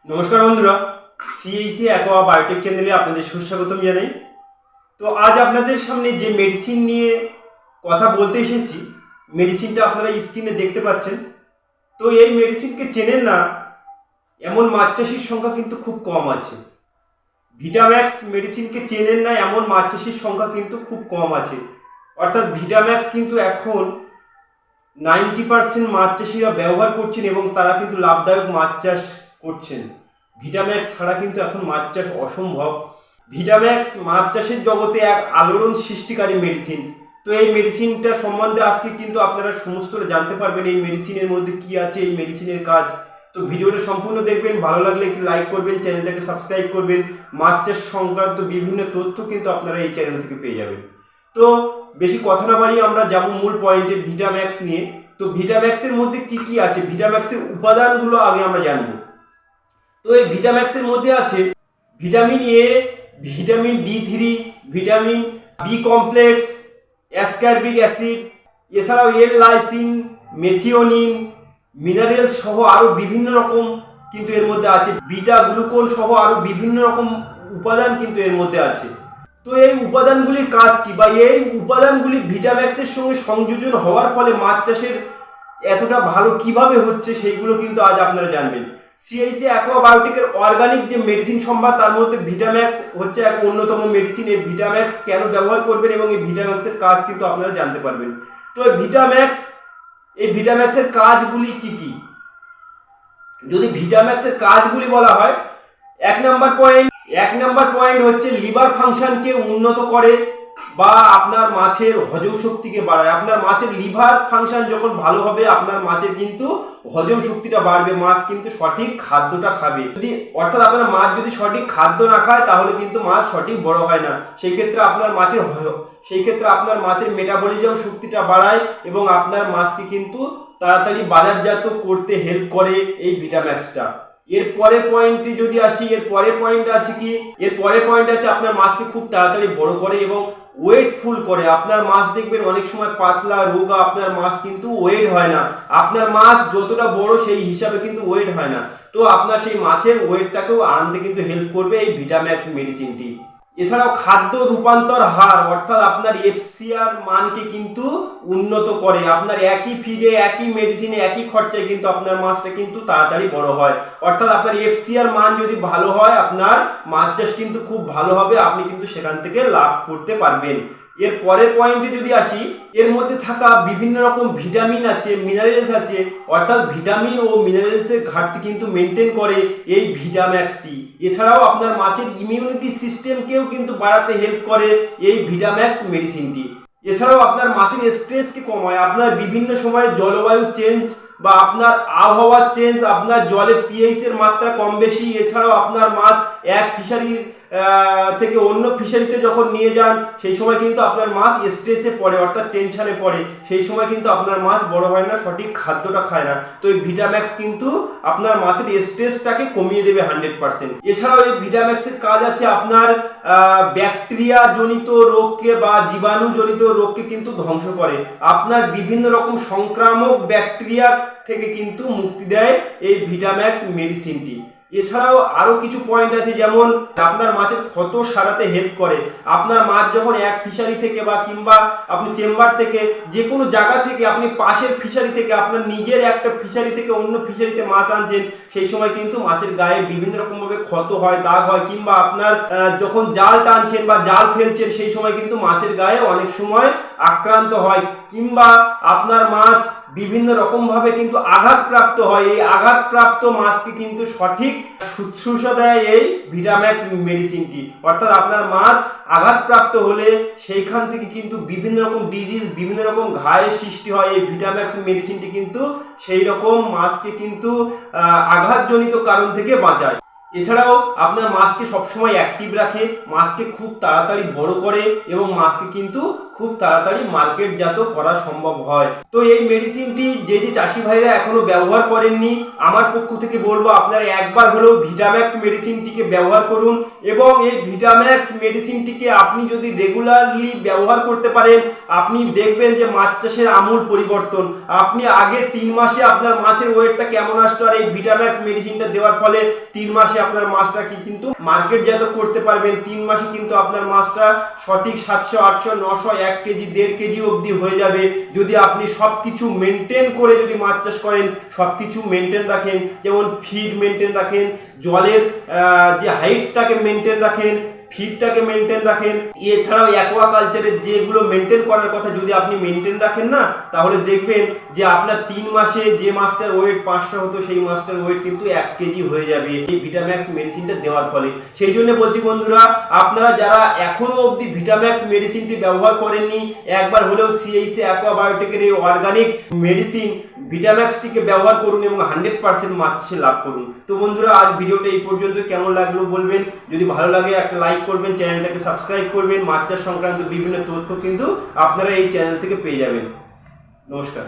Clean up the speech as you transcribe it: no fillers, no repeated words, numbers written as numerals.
নমস্কার বন্ধুরা, সিএইসি aqua biotech চ্যানেলে আপনাদের সুস্বাগতম জানাই। তো আজ আপনাদের সামনে যে মেডিসিন নিয়ে কথা বলতে এসেছি, মেডিসিনটা আপনারা স্ক্রিনে দেখতে পাচ্ছেন। তো এই মেডিসিনকে চেনেন না এমন মাছ চাষির সংখ্যা কিন্তু খুব কম আছে। ভিটাম্যাক্স মেডিসিনকে চেনেন না এমন মাছ চাষির সংখ্যা কিন্তু খুব কম আছে। অর্থাৎ ভিটাম্যাক্স কিন্তু এখন 90% মাছ চাষিরা ব্যবহার করছেন এবং তারা কিন্তু লাভদায়ক মাছ চাষ করছেন। ভিটাম্যাক্স ছাড়া কিন্তু এখন মাছ চাষ অসম্ভব। ভিটাম্যাক্স মাছ চাষের জগতে এক আলোড়ন সৃষ্টিকারী মেডিসিন। তো এই মেডিসিনটা সম্বন্ধে আজকে কিন্তু আপনারা সমস্তটা জানতে পারবেন, এই মেডিসিনের মধ্যে কি আছে, এই মেডিসিনের কাজ। তো ভিডিওটা সম্পূর্ণ দেখবেন, ভালো লাগলে একটু লাইক করবেন, চ্যানেলটাকে সাবস্ক্রাইব করবেন। মাছ চাষ সংক্রান্ত বিভিন্ন তথ্য কিন্তু আপনারা এই চ্যানেল থেকে পেয়ে যাবেন। তো বেশি কথা না বাড়িয়ে আমরা যাব মূল পয়েন্টে, ভিটাম্যাক্স নিয়ে। তো ভিটাম্যাক্সের মধ্যে কি কি আছে, ভিটাম্যাক্সের উপাদানগুলো আগে আমরা জানবো। তো এই ভিটাম্যাক্সের মধ্যে আছে vitamin A, vitamin D3, vitamin B complex, ascorbic acid, এছাড়াও এল লাইসিন, মেথিওনিন, মিনারেলস সহ আরও বিভিন্ন রকম কিন্তু এর মধ্যে আছে, বিটা গ্লুকোন সহ আরও বিভিন্ন রকম উপাদান কিন্তু এর মধ্যে আছে। তো এই উপাদানগুলির কাজ কি, বা এই উপাদানগুলি ভিটাম্যাক্সের সঙ্গে সংযোজন হওয়ার ফলে মাছ চাষের এতটা ভালো কিভাবে হচ্ছে, সেইগুলো কিন্তু আজ আপনারা জানবেন। সিএইসি অ্যাকোয়া বায়োটেকের অর্গানিক যে মেডিসিন সম্ভার, তার মধ্যে ভিটাম্যাক্স হচ্ছে এক অন্যতম মেডিসিন। এই ভিটাম্যাক্স কেন ব্যবহার করবেন এবং এই ভিটাম্যাক্সের কাজ কিন্তু আপনারা জানতে পারবেন। তো এই ভিটাম্যাক্সের কাজগুলি কি কি, যদি ভিটাম্যাক্সের কাজগুলি বলা হয়, এক নাম্বার পয়েন্ট হচ্ছে লিভার ফাংশনকে উন্নত করে বা আপনার মাছের হজম শক্তিকে বাড়ায়। আপনার মাছের লিভার ফাংশন যখন ভালো হবে, আপনার মাছের কিন্তু হজম শক্তিটা বাড়বে, মাছ কিন্তু সঠিক খাদ্যটা খাবে। অর্থাৎ আপনার মাছ যদি সঠিক খাদ্য না খায়, তাহলে কিন্তু মাছ সঠিক বড় হয় না। সেই ক্ষেত্রে আপনার মাছের মেটাবলিজম শক্তিটা বাড়ায় এবং আপনার মাছকে কিন্তু তাড়াতাড়ি বাজারজাত করতে হেল্প করে এই ভিটাম্যাক্সটা। এর পরের পয়েন্টে যদি আসি, এর পরের পয়েন্ট আছে আপনার মাছকে খুব তাড়াতাড়ি বড় করে এবং ওয়েটফুল করে। আপনার মাছ দেখবেন অনেক সময় পাতলা রোগা, আপনার মাছ কিন্তু ওয়েট হয় না। আপনার মাছ যতটা বড় সেই হিসাবে কিন্তু ওয়েট হয় না। তো আপনার সেই মাছের ওয়েটটাকেও আনতে কিন্তু হেল্প করবে এই ভিটাম্যাক্স মেডিসিনটি। এছাড়াও খাদ্য রূপান্তর হার, অর্থাৎ আপনার এফসিআর মানকে কিন্তু উন্নত করে। আপনার একই ফিডে, একই মেডিসিনে, একই খরচায় কিন্তু আপনার মাছটা কিন্তু তাড়াতাড়ি বড় হয়। অর্থাৎ আপনার এফসিআর মান যদি ভালো হয়, আপনার মাছ চাষ কিন্তু খুব ভালো হবে, আপনি কিন্তু সেখান থেকে লাভ করতে পারবেন। এর পরের পয়েন্টে যদি আসি, এর মধ্যে থাকা বিভিন্ন রকম ভিটামিন আছে, মিনারেলস আছে, অর্থাৎ ভিটামিন ও মিনারেলসের ঘাটতি কিন্তু মেনটেন করে এই ভিটাম্যাক্সটি। এছাড়াও আপনার মাছের ইমিউনিটি সিস্টেমকেও কিন্তু বাড়াতে হেল্প করে এই ভিটাম্যাক্স মেডিসিনটি। এছাড়াও আপনার মাছের স্ট্রেসকে কমায়। আপনার বিভিন্ন সময় জলবায়ু চেঞ্জ বা আপনার আবহাওয়ার চেঞ্জ, আপনার জলের পিএইচ এর মাত্রা কম বেশি, এছাড়াও আপনার মাছ এক ফিশারির থেকে অন্য ফিশারিতে যখন নিয়ে যান, সেই সময় কিন্তু আপনার মাছ স্ট্রেসে পড়ে, অর্থাৎ টেনশনে পড়ে। সেই সময় কিন্তু আপনার মাছ বড় হয় না, সঠিক খাদ্যটা খায় না। তো এই ভিটাম্যাক্স কিন্তু আপনার মাছের স্ট্রেসটাকে কমিয়ে দেবে 100%। এছাড়াও এই ভিটাম্যাক্সের কাজ আছে আপনার ব্যাকটেরিয়া জনিত রোগকে বা জীবাণু জনিত রোগকে কিন্তু ধ্বংস করে। আপনার বিভিন্ন রকম সংক্রামক ব্যাকটেরিয়া থেকে কিন্তু মুক্তি দেয় এই ভিটাম্যাক্স মেডিসিনটি। এছাড়াও আরো কিছু পয়েন্ট আছে, যেমন আপনার মাছের ক্ষত সারাতে হেল্প করে। আপনার মাছ যখন এক ফিশারি থেকে বা কিংবা আপনি চেম্বার থেকে, যে কোনো জায়গা থেকে, আপনি পাশের ফিশারি থেকে, আপনার নিজের একটা ফিশারি থেকে অন্য ফিশারিতে মাছ আনছেন, সেই সময় কিন্তু মাছের গায়ে বিভিন্ন রকম ভাবে ক্ষত হয়, দাগ হয়, কিংবা আপনার যখন জাল টানছেন বা জাল ফেলছেন, সেই সময় কিন্তু মাছের গায়ে অনেক সময় আক্রান্ত হয়, কিংবা আপনার মাছ বিভিন্ন রকম ভাবে কিন্তু আঘাতপ্রাপ্ত হয়। এই আঘাতপ্রাপ্ত মাছকে কিন্তু সঠিক শুশ্রূষা দেয় এই ভিটাম্যাক্স মেডিসিনটি। অর্থাৎ আপনার মাছ আঘাতপ্রাপ্ত হলে সেইখান থেকে কিন্তু বিভিন্ন রকম ডিজিজ, বিভিন্ন রকম ঘায়ের সৃষ্টি হয়। এই ভিটাম্যাক্স মেডিসিনটি কিন্তু সেই রকম মাছকে কিন্তু আঘাতজনিত কারণ থেকে বাঁচায়। এছাড়াও আপনার মাছকে সবসময় অ্যাক্টিভ রাখে, মাছকে খুব তাড়াতাড়ি বড় করে এবং মাছকে কিন্তু খুব তাড়াতাড়ি মার্কেটজাত করা সম্ভব হয়। তো এই মেডিসিনটি যে চাষি ভাইরা এখনো ব্যবহার করেননি, আমার পক্ষ থেকে বলবো আপনারা একবার হলেও ভিটাম্যাক্স মেডিসিনটিকে ব্যবহার করুন এবং এই ভিটাম্যাক্স মেডিসিনটিকে আপনি যদি রেগুলারলি ব্যবহার করতে পারেন, আপনি দেখবেন যে মাছ চাষের আমূল পরিবর্তন। আপনি আগে 3 মাসে আপনার মাছের ওয়েটটা কেমন আসতো, আর এই ভিটাম্যাক্স মেডিসিনটা দেওয়ার ফলে 3 মাসে আপনার মাছটাকে কিন্তু মার্কেটজাত করতে পারবেন। 3 মাসে কিন্তু আপনার মাছটা সঠিক 700, 800, 900, 1 কেজি, 1.5 কেজি অবধি হয়ে যাবে যদি আপনি সবকিছু মেনটেন করে যদি মাছ চাষ করেন, সবকিছু মেনটেন রাখেন, যেমন ফিড মেনটেন রাখেন, জলের যে হাইটটাকে মেনটেন রাখেন, ফিডটাকে মেনটেন রাখেন। এছাড়াও অ্যাকোয়াকালচারের যেগুলো মেনটেন করার কথা যদি আপনি মেনটেন রাখেন না, তাহলে দেখবেন যে আপনার 3 মাসে যে মাছটার ওয়েট 500 হতো সেই মাছটার ওয়েট কিন্তু 1 কেজি হয়ে যাবে এই ভিটাম্যাক্স মেডিসিনটা দেওয়ার ফলে। সেই জন্য বলছি বন্ধুরা, আপনারা যারা এখনো অবধি ভিটাম্যাক্স মেডিসিনটি ব্যবহার করেননি, একবার হলেও সিএইচএ অ্যাকোয়াবায়োটেকের এই অর্গানিক মেডিসিন ভিটাম্যাক্সটিকে ব্যবহার করুন এবং 100% মাছ চাষে লাভ করুন। তো বন্ধুরা, আজ ভিডিওটা এই পর্যন্ত, কেমন লাগলো বলবেন, যদি ভালো লাগে একটা লাইক করবেন, চ্যানেলটাকে সাবস্ক্রাইব করবেন। মাছ চাষ সংক্রান্ত বিভিন্ন তথ্য কিন্তু আপনারা এই চ্যানেল থেকে পেয়ে যাবেন। নমস্কার।